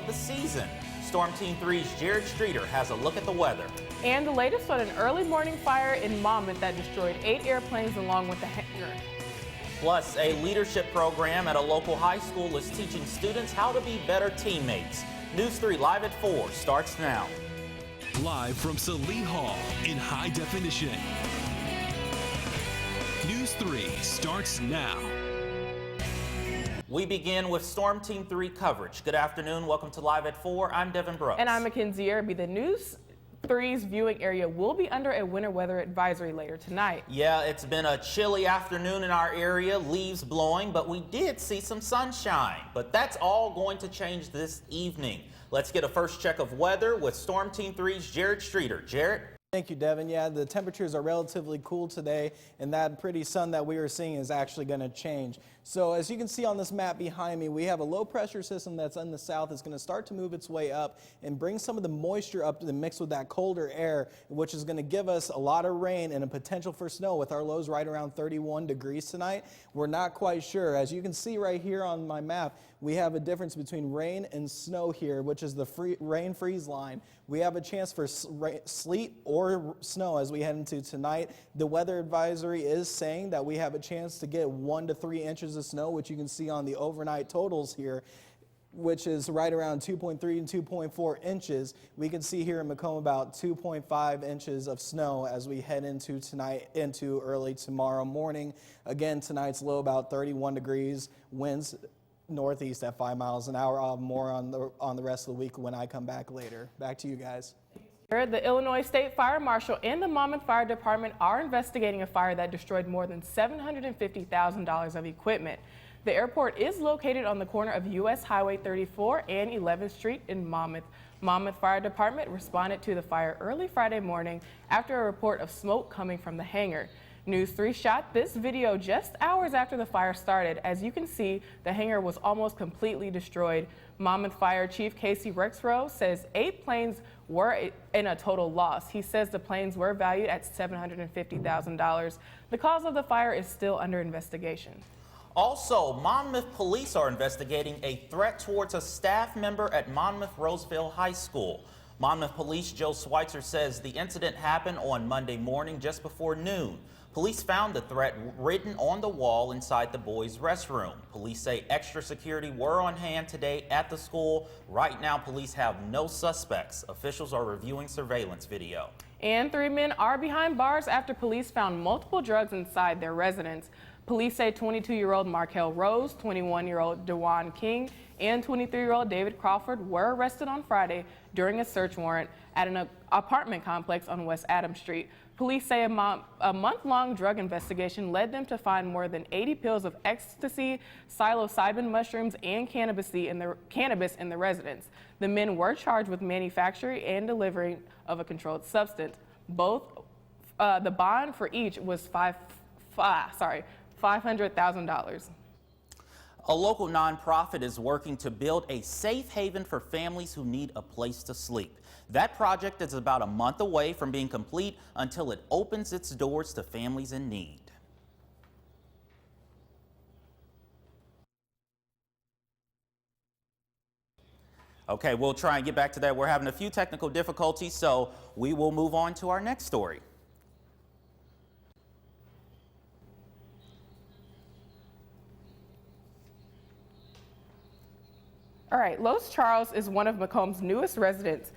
of the season. Storm Team 3's Jared Streeter has a look at the weather. And the latest on an early morning fire in Monmouth that destroyed 8 airplanes along with the hangar. Plus, a leadership program at a local high school is teaching students how to be better teammates. News 3 Live at 4 starts now. Live from Saline Hall in high definition. News 3 starts now. We begin with Storm Team 3 coverage. Good afternoon. Welcome to Live at 4. I'm Devin Brooks. And I'm Mackenzie Irby. The News 3's viewing area will be under a winter weather advisory later tonight. Yeah, it's been a chilly afternoon in our area, leaves blowing, but we did see some sunshine. But that's all going to change this evening. Let's get a first check of weather with Storm Team 3's Jared Streeter. Jared? Thank you, Devin. Yeah, the temperatures are relatively cool today, and that pretty sun that we were seeing is actually going to change. So as you can see on this map behind me, we have a low pressure system that's in the south. It's going to start to move its way up and bring some of the moisture up to the mix with that colder air, which is going to give us a lot of rain and a potential for snow with our lows right around 31 degrees tonight. We're not quite sure. As you can see right here on my map, we have a difference between rain and snow here, which is the rain freeze line. We have a chance for sleet or snow as we head into tonight. The weather advisory is saying that we have a chance to get 1 to 3 inches of snow, which you can see on the overnight totals here, which is right around 2.3 and 2.4 inches. We can see here in Macomb about 2.5 inches of snow as we head into tonight, into early tomorrow morning. Again, tonight's low about 31 degrees, winds northeast at 5 miles an hour. I'll have more on the rest of the week when I come back later. Back to you guys. The Illinois State Fire Marshal and the Monmouth Fire Department are investigating a fire that destroyed more than $750,000 of equipment. The airport is located on the corner of U.S. Highway 34 and 11th Street in Monmouth. Monmouth Fire Department responded to the fire early Friday morning after a report of smoke coming from the hangar. News 3 shot this video just hours after the fire started. As you can see, the hangar was almost completely destroyed. Monmouth Fire Chief Casey Rexrow says 8 planes were in a total loss. He says the planes were valued at $750,000. The cause of the fire is still under investigation. Also, Monmouth police are investigating a threat towards a staff member at Monmouth Roseville High School. Monmouth Police Joe Schweitzer says the incident happened on Monday morning just before noon. Police found the threat written on the wall inside the boys' restroom. Police say extra security were on hand today at the school. Right now, police have no suspects. Officials are reviewing surveillance video. And 3 men are behind bars after police found multiple drugs inside their residence. Police say 22-year-old Markel Rose, 21-year-old DeJuan King, and 23-year-old David Crawford were arrested on Friday during a search warrant at an apartment complex on West Adams Street. Police say a month-long drug investigation led them to find more than 80 pills of ecstasy, psilocybin mushrooms, and cannabis in the residence. The men were charged with manufacturing and delivery of a controlled substance. The bond for each was $500,000. A local nonprofit is working to build a safe haven for families who need a place to sleep. That project is about a month away from being complete until it opens its doors to families in need. Okay, we'll try and get back to that. We're having a few technical difficulties, so we will move on to our next story. All right, Los Charles is one of Macomb's newest restaurants.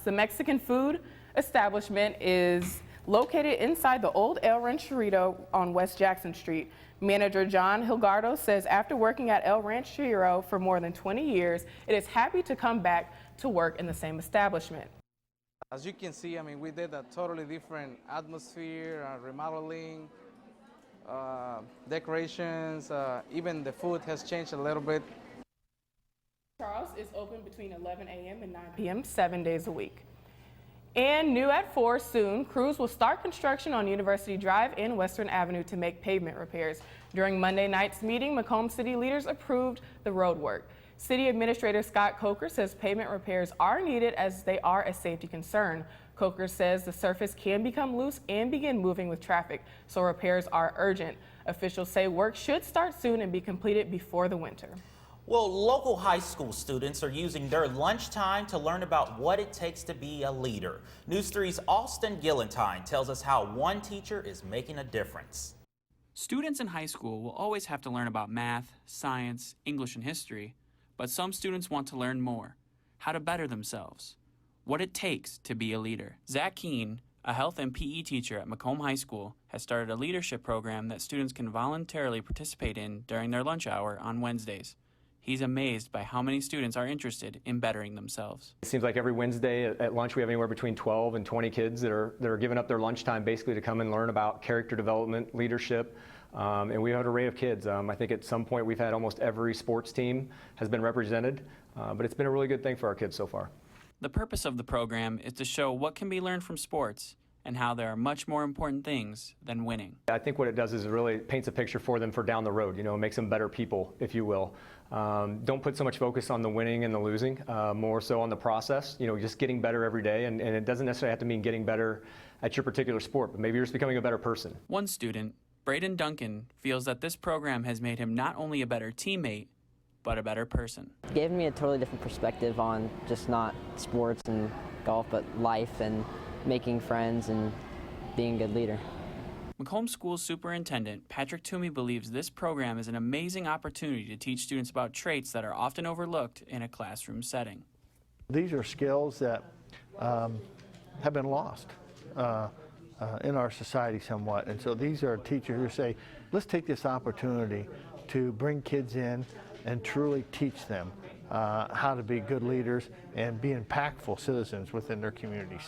The Mexican food establishment is located inside the old El Rancherito on West Jackson Street. Manager John Hilgardo says after working at El Rancherito for more than 20 years, it is happy to come back to work in the same establishment. As you can see, I mean, we did a totally different atmosphere, remodeling, decorations, even the food has changed a little bit. Charles is open between 11 a.m. and 9 p.m. 7 days a week. And new at 4 soon, crews will start construction on University Drive and Western Avenue to make pavement repairs. During Monday night's meeting, Macomb City leaders approved the road work. City Administrator Scott Coker says pavement repairs are needed as they are a safety concern. Coker says the surface can become loose and begin moving with traffic, so repairs are urgent. Officials say work should start soon and be completed before the winter. Well, local high school students are using their lunchtime to learn about what it takes to be a leader. News 3's Austin Gillentine tells us how one teacher is making a difference. Students in high school will always have to learn about math, science, English, and history, but some students want to learn more, how to better themselves, what it takes to be a leader. Zach Keene, a health and PE teacher at Macomb High School, has started a leadership program that students can voluntarily participate in during their lunch hour on Wednesdays. He's amazed by how many students are interested in bettering themselves. It seems like every Wednesday at lunch we have anywhere between 12 and 20 kids that are giving up their lunchtime basically to come and learn about character development, leadership, and we have an array of kids. I think at some point we've had almost every sports team has been represented, but it's been a really good thing for our kids so far. The purpose of the program is to show what can be learned from sports and how there are much more important things than winning. I think what it does is it really paints a picture for them for down the road, makes them better people, if you will. Don't put so much focus on the winning and the losing, more so on the process, just getting better every day, and it doesn't necessarily have to mean getting better at your particular sport, but maybe you're just becoming a better person. One student, Braden Duncan, feels that this program has made him not only a better teammate, but a better person. It gave me a totally different perspective on just not sports and golf, but life and making friends and being a good leader. Macomb School Superintendent Patrick Toomey believes this program is an amazing opportunity to teach students about traits that are often overlooked in a classroom setting. These are skills that have been lost in our society somewhat, and so these are teachers who say, let's take this opportunity to bring kids in and truly teach them how to be good leaders and be impactful citizens within their communities.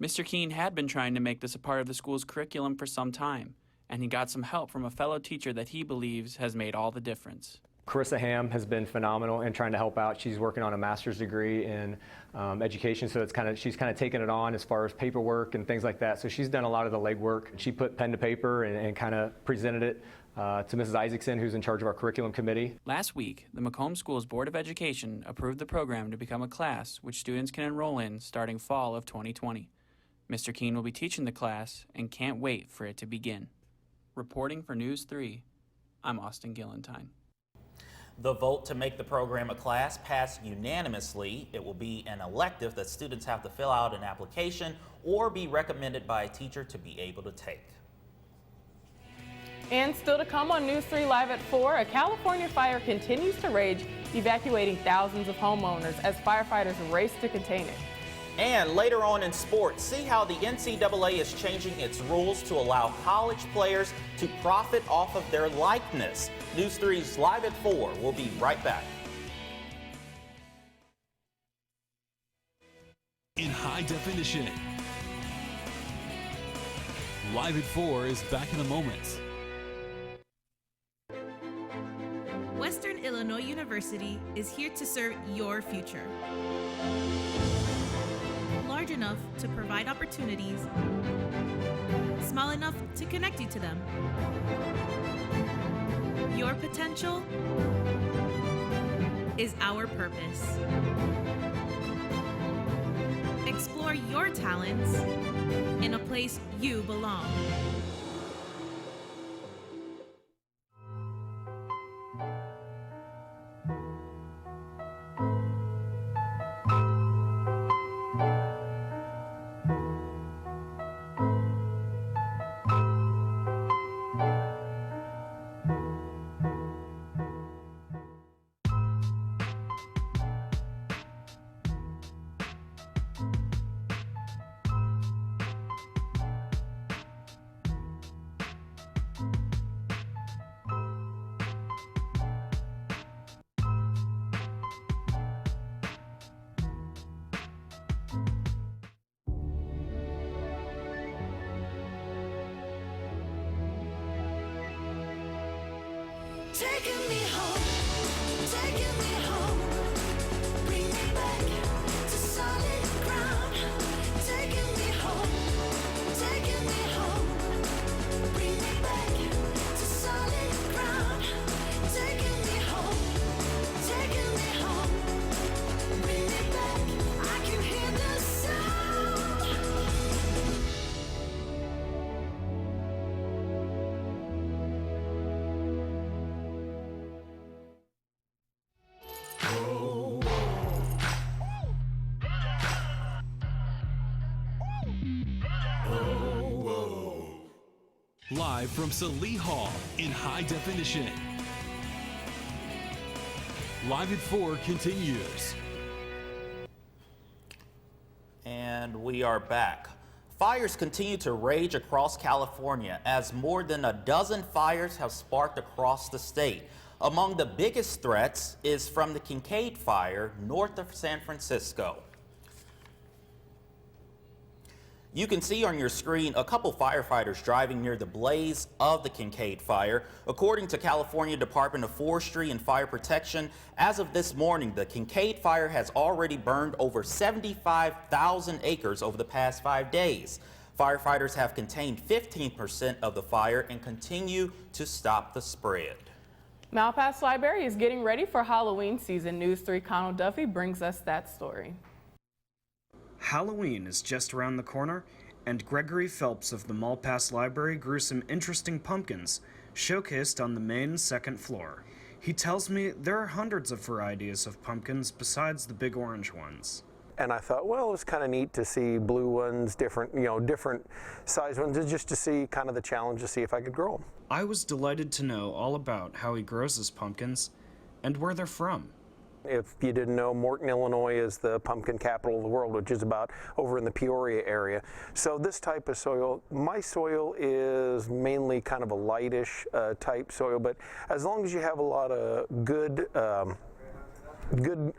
Mr. Keene had been trying to make this a part of the school's curriculum for some time, and he got some help from a fellow teacher that he believes has made all the difference. Carissa Ham has been phenomenal in trying to help out. She's working on a master's degree in education, so she's kind of taken it on as far as paperwork and things like that. So she's done a lot of the legwork. She put pen to paper and kind of presented it to Mrs. Isaacson, who's in charge of our curriculum committee. Last week, the Macomb Schools Board of Education approved the program to become a class which students can enroll in starting fall of 2020. Mr. Keene will be teaching the class and can't wait for it to begin. Reporting for News 3, I'm Austin Gillentine. The vote to make the program a class passed unanimously. It will be an elective that students have to fill out an application or be recommended by a teacher to be able to take. And still to come on News 3 Live at 4, a California fire continues to rage, evacuating thousands of homeowners as firefighters race to contain it. And later on in sports, see how the NCAA is changing its rules to allow college players to profit off of their likeness. News 3's Live at 4. We'll be right back. In high definition. Live at 4 is back in a moment. Western Illinois University is here to serve your future. Large enough to provide opportunities, small enough to connect you to them. Your potential is our purpose. Explore your talents in a place you belong. Taking me home, bring me back to solid ground. Taking me home, bring me back to solid ground. Taking me home, bring me back. I can hear the sound. Live from Salee Hall in high definition. Live at 4 continues. And we are back. Fires continue to rage across California as more than a dozen fires have sparked across the state. Among the biggest threats is from the Kincaid fire north of San Francisco. You can see on your screen a couple firefighters driving near the blaze of the Kincaid fire. According to California Department of Forestry and Fire Protection, as of this morning, the Kincaid fire has already burned over 75,000 acres over the past 5 days. Firefighters have contained 15% of the fire and continue to stop the spread. Malpass Library is getting ready for Halloween season. News 3 Connell Duffy brings us that story. Halloween is just around the corner, and Gregory Phelps of the Malpass Library grew some interesting pumpkins, showcased on the main second floor. He tells me there are hundreds of varieties of pumpkins besides the big orange ones. And I thought, well, it was kind of neat to see blue ones, different size ones, just to see kind of the challenge to see if I could grow them. I was delighted to know all about how he grows his pumpkins and where they're from. If you didn't know, Morton, Illinois is the pumpkin capital of the world, which is about over in the Peoria area. So this type of soil, my soil is mainly kind of a lightish type soil, but as long as you have a lot of good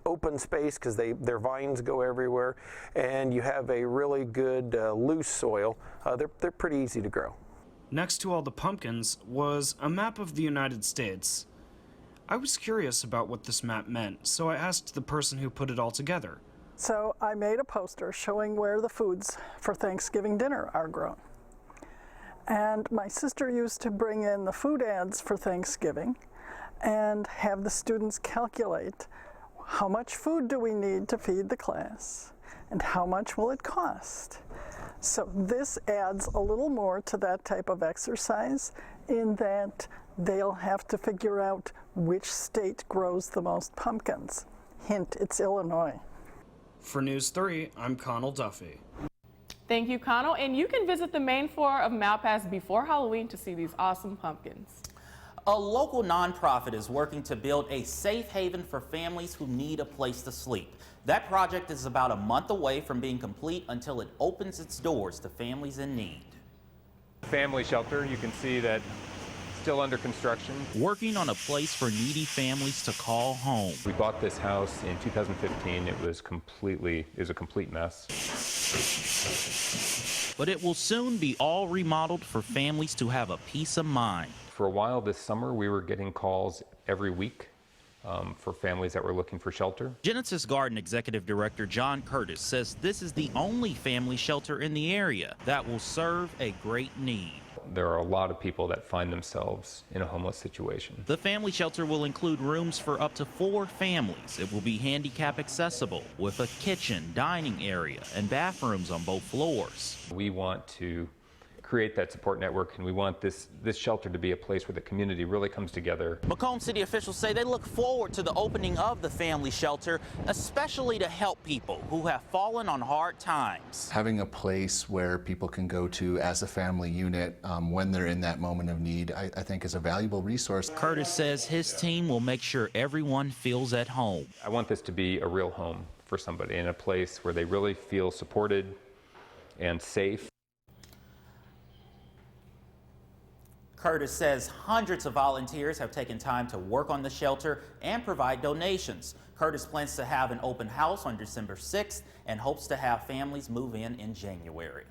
open space, because their vines go everywhere, and you have a really good loose soil, they're pretty easy to grow. Next to all the pumpkins was a map of the United States. I was curious about what this map meant, so I asked the person who put it all together. So I made a poster showing where the foods for Thanksgiving dinner are grown. And my sister used to bring in the food ads for Thanksgiving and have the students calculate how much food do we need to feed the class and how much will it cost. So this adds a little more to that type of exercise in that they'll have to figure out which state grows the most pumpkins. Hint, it's Illinois. For News 3, I'm Connell Duffy. Thank you, Connell. And you can visit the main floor of Malpass before Halloween to see these awesome pumpkins. A local nonprofit is working to build a safe haven for families who need a place to sleep. That project is about a month away from being complete until it opens its doors to families in need. Family shelter, you can see that still under construction. Working on a place for needy families to call home. We bought this house in 2015. It was a complete mess. But it will soon be all remodeled for families to have a peace of mind. For a while this summer, we were getting calls every week for families that were looking for shelter. Genesis Garden Executive Director John Curtis says this is the only family shelter in the area that will serve a great need. There are a lot of people that find themselves in a homeless situation. The family shelter will include rooms for up to 4 families. It will be handicap accessible with a kitchen, dining area, and bathrooms on both floors. We want to create that support network, and we want this shelter to be a place where the community really comes together. Macomb City officials say they look forward to the opening of the family shelter, especially to help people who have fallen on hard times. Having a place where people can go to as a family unit when they're in that moment of need, I think is a valuable resource. Curtis says his team will make sure everyone feels at home. I want this to be a real home for somebody, in a place where they really feel supported and safe. Curtis says hundreds of volunteers have taken time to work on the shelter and provide donations. Curtis plans to have an open house on December 6th and hopes to have families move in January.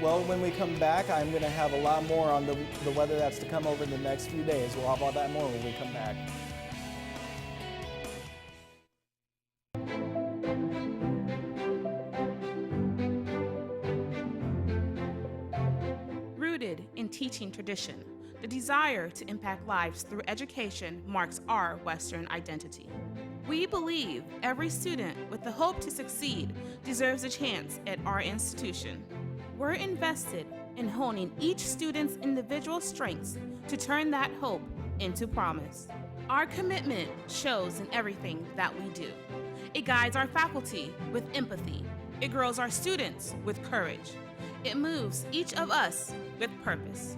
Well, when we come back, I'm going to have a lot more on the weather that's to come over the next few days. We'll have all that more when we come back. Rooted in teaching tradition, the desire to impact lives through education marks our Western identity. We believe every student with the hope to succeed deserves a chance at our institution. We're invested in honing each student's individual strengths to turn that hope into promise. Our commitment shows in everything that we do. It guides our faculty with empathy. It grows our students with courage. It moves each of us with purpose.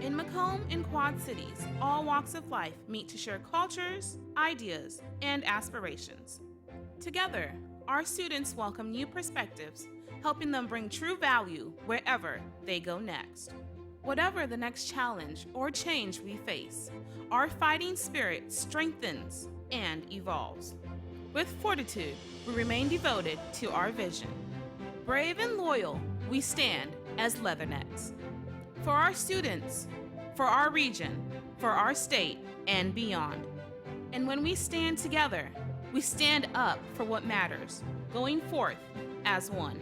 In Macomb and Quad Cities, all walks of life meet to share cultures, ideas, and aspirations. Together, our students welcome new perspectives, helping them bring true value wherever they go next. Whatever the next challenge or change we face, our fighting spirit strengthens and evolves. With fortitude, we remain devoted to our vision. Brave and loyal, we stand as Leathernecks. For our students, for our region, for our state, and beyond. And when we stand together, we stand up for what matters, going forth as one.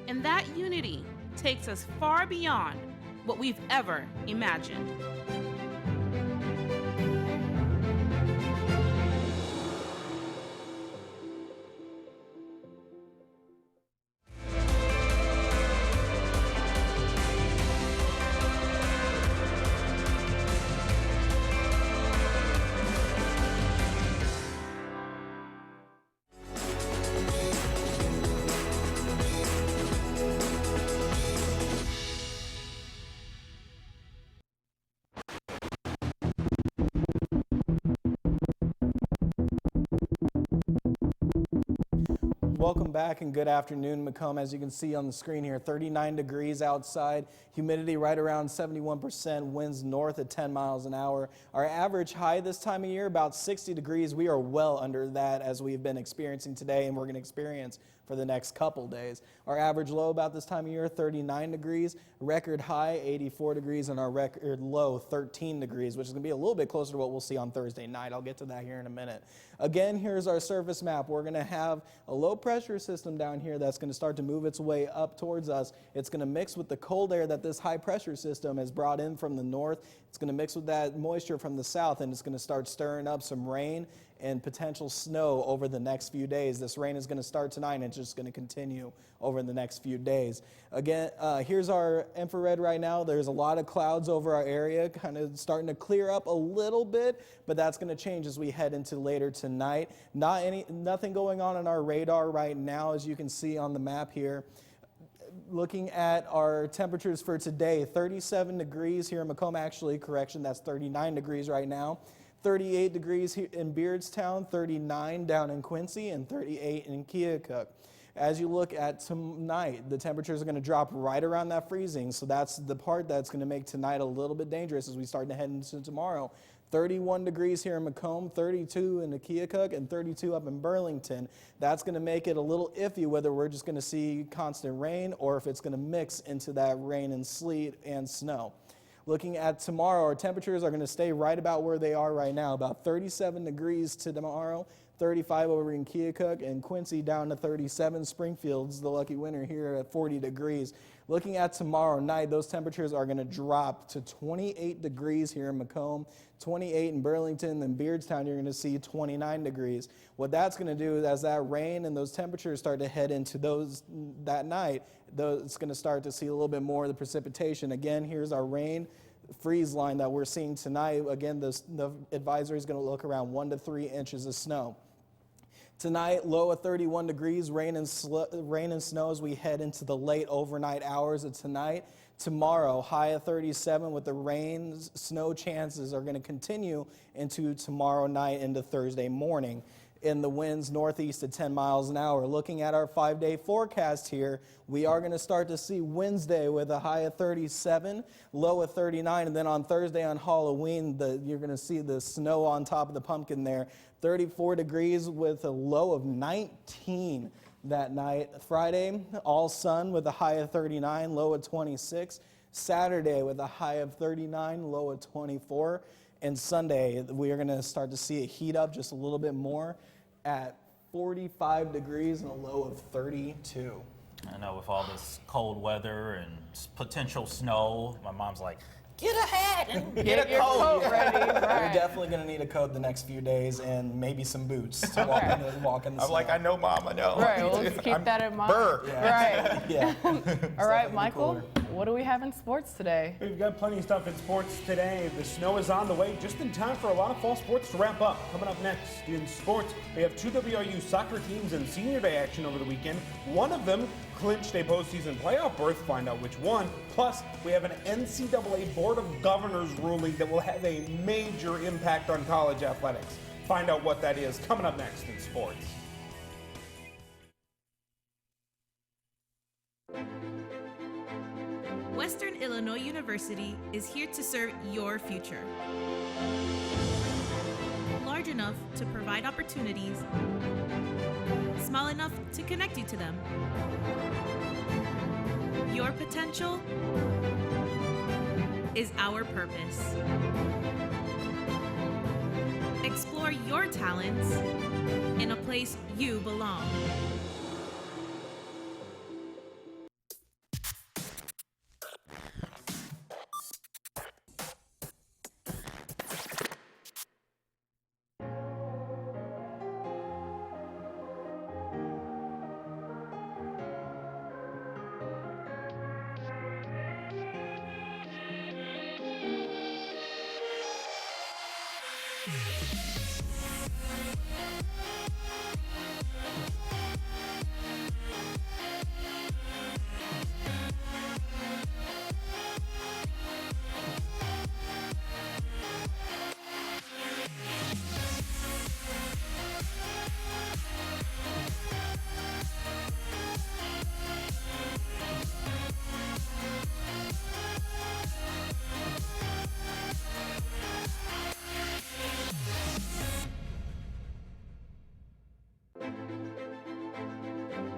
And that unity takes us far beyond what we've ever imagined. Welcome back and good afternoon, Macomb. As you can see on the screen here, 39 degrees outside, humidity right around 71%, winds north at 10 miles an hour. Our average high this time of year, about 60 degrees. We are well under that as we've been experiencing today and we're going to experience for the next couple days. Our average low about this time of year, 39 degrees, record high 84 degrees, and our record low 13 degrees, which is going to be a little bit closer to what we'll see on Thursday night. I'll get to that here in a minute. Again, here's our surface map. We're going to have a low pressure system down here that's going to start to move its way up towards us. It's going to mix with the cold air that this high pressure system has brought in from the north. It's going to mix with that moisture from the south, and it's going to start stirring up some rain and potential snow over the next few days. This rain is going to start tonight and it's just going to continue over the next few days. Again, here's our infrared right now. There's a lot of clouds over our area, kind of starting to clear up a little bit, but that's going to change as we head into later tonight. Nothing going on our radar right now, as you can see on the map here. Looking at our temperatures for today, 37 degrees here in Macomb, actually, correction, that's 39 degrees right now. 38 degrees here in Beardstown, 39 down in Quincy, and 38 in Keokuk. As you look at tonight, the temperatures are going to drop right around that freezing, so that's the part that's going to make tonight a little bit dangerous as we start to head into tomorrow. 31 degrees here in Macomb, 32 in Keokuk, and 32 up in Burlington. That's going to make it a little iffy whether we're just going to see constant rain or if it's going to mix into that rain and sleet and snow. Looking at tomorrow, our temperatures are going to stay right about where they are right now, about 37 degrees to tomorrow, 35 over in Keokuk, and Quincy down to 37. Springfield's the lucky winner here at 40 degrees. Looking at tomorrow night, those temperatures are going to drop to 28 degrees here in Macomb, 28 in Burlington, and Beardstown you're going to see 29 degrees. What that's going to do is as that rain and those temperatures start to head into that night, it's going to start to see a little bit more of the precipitation. Again, here's our rain freeze line that we're seeing tonight. Again, the advisory is going to look around 1 to 3 inches of snow. Tonight, low of 31 degrees, rain and snow as we head into the late overnight hours of tonight. Tomorrow, high of 37 with the rain, snow chances are going to continue into tomorrow night into Thursday morning. In the winds northeast at 10 miles an hour. Looking at our 5-day forecast here, we are going to start to see Wednesday with a high of 37, low of 39, and then on Thursday on Halloween, you're going to see the snow on top of the pumpkin there. 34 degrees with a low of 19 that night. Friday, all sun with a high of 39, low of 26. Saturday with a high of 39, low of 24. And Sunday, we are going to start to see it heat up just a little bit more at 45 degrees and a low of 32. I know with all this cold weather and potential snow, my mom's like, get a hat and get a coat. Ready. Right. You're definitely going to need a coat the next few days and maybe some boots to walk in the I'm snow. like, I know, Mom, I know. Right, we'll just keep that in mind. Burr. Yeah. Right. Yeah. All right, Michael. Cooler. What do we have in sports today? We've got plenty of stuff in sports today. The snow is on the way just in time for a lot of fall sports to wrap up. Coming up next in sports, we have 2 WRU soccer teams in senior day action over the weekend. One of them clinched a postseason playoff berth. Find out which one. Plus, we have an NCAA Board of Governors ruling that will have a major impact on college athletics. Find out what that is coming up next in sports. Western Illinois University is here to serve your future. Large enough to provide opportunities, small enough to connect you to them. Your potential is our purpose. Explore your talents in a place you belong.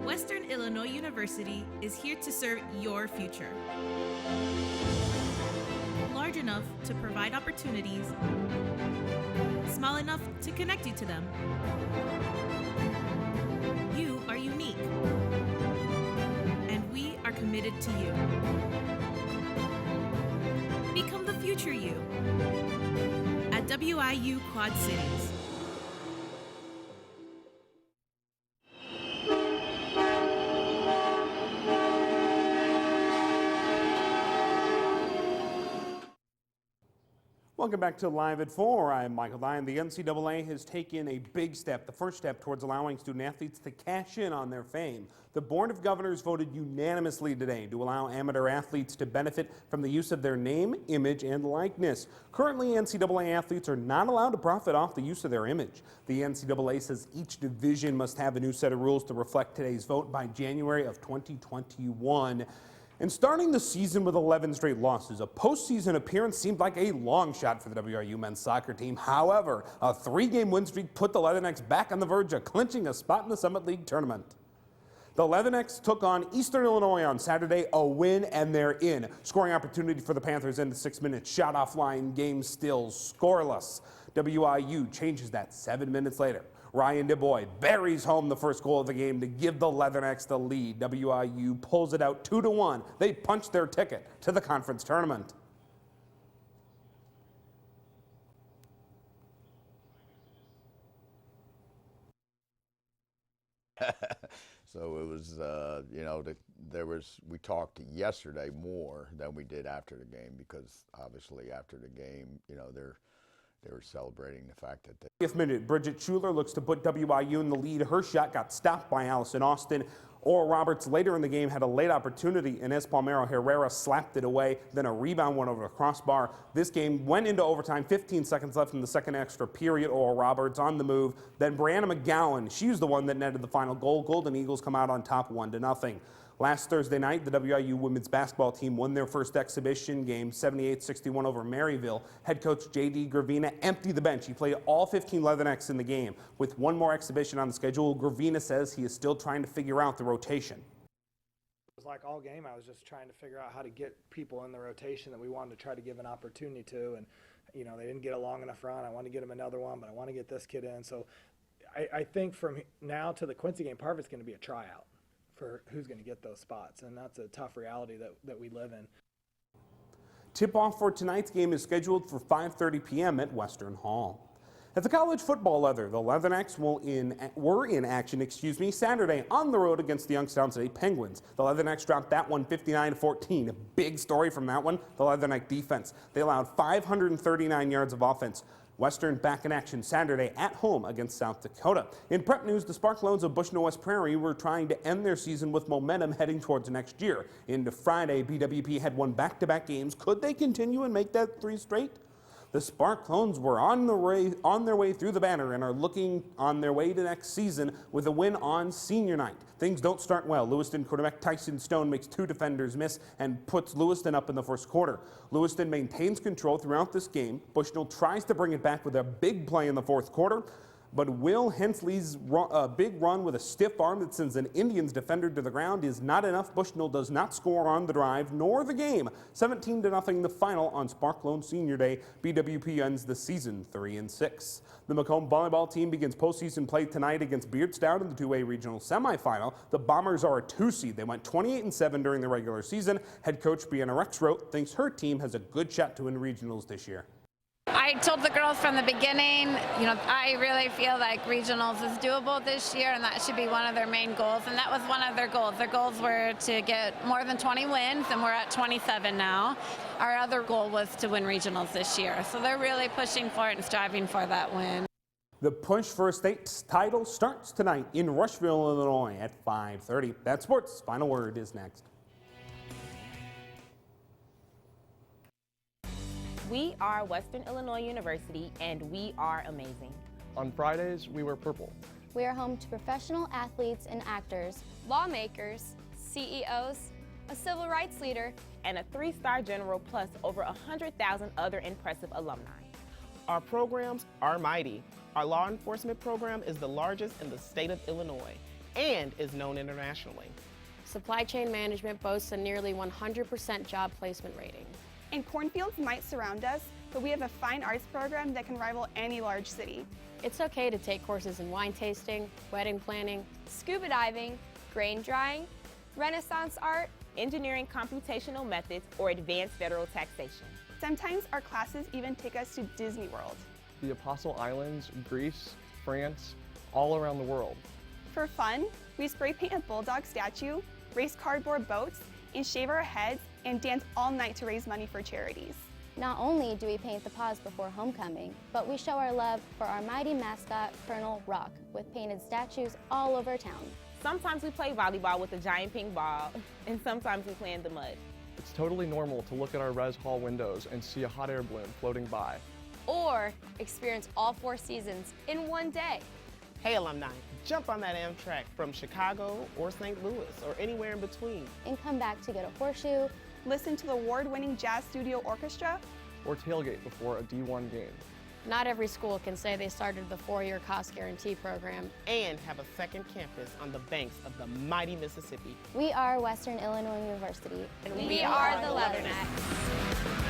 Western Illinois University is here to serve your future. Large enough to provide opportunities, small enough to connect you to them. You are unique, and we are committed to you. Become the future you at WIU Quad Cities. Welcome back to Live at 4. I'm Michael Dye. The NCAA has taken a big step, the first step towards allowing student athletes to cash in on their fame. The Board of Governors voted unanimously today to allow amateur athletes to benefit from the use of their name, image, and likeness. Currently, NCAA athletes are not allowed to profit off the use of their image. The NCAA says each division must have a new set of rules to reflect today's vote by January of 2021. And starting the season with 11 straight losses, a postseason appearance seemed like a long shot for the WRU men's soccer team. However, a 3-game win streak put the Leathernecks back on the verge of clinching a spot in the Summit League tournament. The Leathernecks took on Eastern Illinois on Saturday, a win, and they're in. Scoring opportunity for the Panthers in the 6 minutes. Shot offline, game still scoreless. WIU changes that 7 minutes later. Ryan DeBoy buries home the first goal of the game to give the Leathernecks the lead. WIU pulls it out 2-1. They punch their ticket to the conference tournament. So it was, we talked yesterday more than we did after the game because obviously after the game, they were celebrating the fact that they... 50th minute, Bridget Schuler looks to put WIU in the lead. Her shot got stopped by Allison Austin. Oral Roberts later in the game had a late opportunity, and Palmero Herrera slapped it away. Then a rebound went over the crossbar. This game went into overtime, 15 seconds left in the second extra period. Oral Roberts on the move. Then Brianna McGowan, she's the one that netted the final goal. Golden Eagles come out on top 1-0. Last Thursday night, the WIU women's basketball team won their first exhibition game, 78-61 over Maryville. Head coach J.D. Gravina emptied the bench. He played all 15 Leathernecks in the game. With one more exhibition on the schedule, Gravina says he is still trying to figure out the rotation. It was like all game, I was just trying to figure out how to get people in the rotation that we wanted to try to give an opportunity to. And, they didn't get a long enough run. I want to get them another one, but I want to get this kid in. So I think from now to the Quincy game, part of it's going to be a tryout for who's going to get those spots, and that's a tough reality that we live in. Tip-off for tonight's game is scheduled for 5:30 p.m. at Western Hall. At the college football leather, the Leathernecks were in action, Saturday on the road against the Youngstown State Penguins. The Leathernecks dropped that one 59-14. A big story from that one, the Leatherneck defense. They allowed 539 yards of offense. Western back in action Saturday at home against South Dakota. In prep news, the Sparklones of Bushnell West Prairie were trying to end their season with momentum heading towards next year. Into Friday, BWP had won back-to-back games. Could they continue and make that 3 straight? The Sparklones were on their way through the banner and are looking on their way to next season with a win on senior night. Things don't start well. Lewiston quarterback Tyson Stone makes 2 defenders miss and puts Lewiston up in the first quarter. Lewiston maintains control throughout this game. Bushnell tries to bring it back with a big play in the fourth quarter, but Will Hensley's big run with a stiff arm that sends an Indians defender to the ground is not enough. Bushnell does not score on the drive nor the game. 17-0 the final on Sparklone Senior Day. BWP ends the season 3-6. The Macomb volleyball team begins postseason play tonight against Beardstown in the 2A regional semifinal. The Bombers are a 2 seed. They went 28-7 during the regular season. Head coach Brianna Rexroth thinks her team has a good shot to win regionals this year. I told the girls from the beginning, I really feel like regionals is doable this year, and that should be one of their main goals, and that was one of their goals. Their goals were to get more than 20 wins, and we're at 27 now. Our other goal was to win regionals this year, so they're really pushing for it and striving for that win. The push for a state title starts tonight in Rushville, Illinois at 5:30. That's sports. Final word is next. We are Western Illinois University, and we are amazing. On Fridays, we wear purple. We are home to professional athletes and actors, lawmakers, CEOs, a civil rights leader, and a 3-star general, plus over 100,000 other impressive alumni. Our programs are mighty. Our law enforcement program is the largest in the state of Illinois and is known internationally. Supply chain management boasts a nearly 100% job placement rating. And cornfields might surround us, but we have a fine arts program that can rival any large city. It's okay to take courses in wine tasting, wedding planning, scuba diving, grain drying, Renaissance art, engineering computational methods, or advanced federal taxation. Sometimes our classes even take us to Disney World. The Apostle Islands, Greece, France, all around the world. For fun, we spray paint a bulldog statue, race cardboard boats, and shave our heads and dance all night to raise money for charities. Not only do we paint the paws before homecoming, but we show our love for our mighty mascot, Colonel Rock, with painted statues all over town. Sometimes we play volleyball with a giant ping ball, and sometimes we play in the mud. It's totally normal to look at our res hall windows and see a hot air balloon floating by. Or experience all 4 seasons in one day. Hey alumni, jump on that Amtrak from Chicago or St. Louis or anywhere in between. And come back to get a horseshoe, listen to the award-winning Jazz Studio Orchestra, or tailgate before a D1 game. Not every school can say they started the 4-year cost guarantee program and have a second campus on the banks of the mighty Mississippi. We are Western Illinois University. And we are the Leathernecks.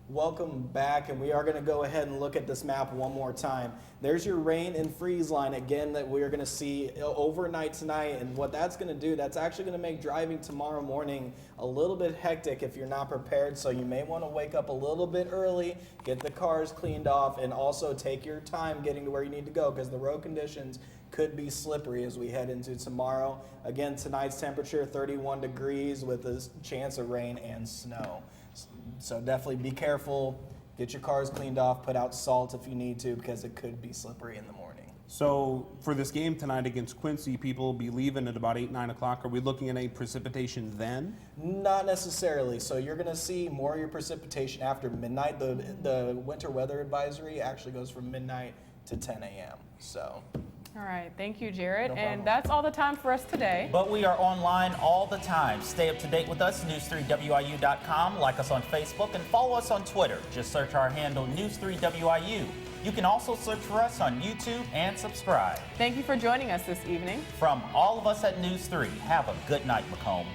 Welcome back, and we are going to go ahead and look at this map one more time. There's your rain and freeze line again that we are going to see overnight tonight, and what that's going to do, that's actually going to make driving tomorrow morning a little bit hectic if you're not prepared, so you may want to wake up a little bit early, get the cars cleaned off, and also take your time getting to where you need to go because the road conditions could be slippery as we head into tomorrow. Again, tonight's temperature 31 degrees with a chance of rain and snow. So definitely be careful, get your cars cleaned off, put out salt if you need to because it could be slippery in the morning. So for this game tonight against Quincy, people will be leaving at about 8, 9 o'clock. Are we looking at any precipitation then? Not necessarily. So you're going to see more of your precipitation after midnight. The winter weather advisory actually goes from midnight to 10 a.m. So. All right, thank you, Jared. No and problem. that's all the time for us today. But we are online all the time. Stay up to date with us, news3wiu.com. Like us on Facebook and follow us on Twitter. Just search our handle, News3WIU. You can also search for us on YouTube and subscribe. Thank you for joining us this evening. From all of us at News 3, have a good night, Macomb.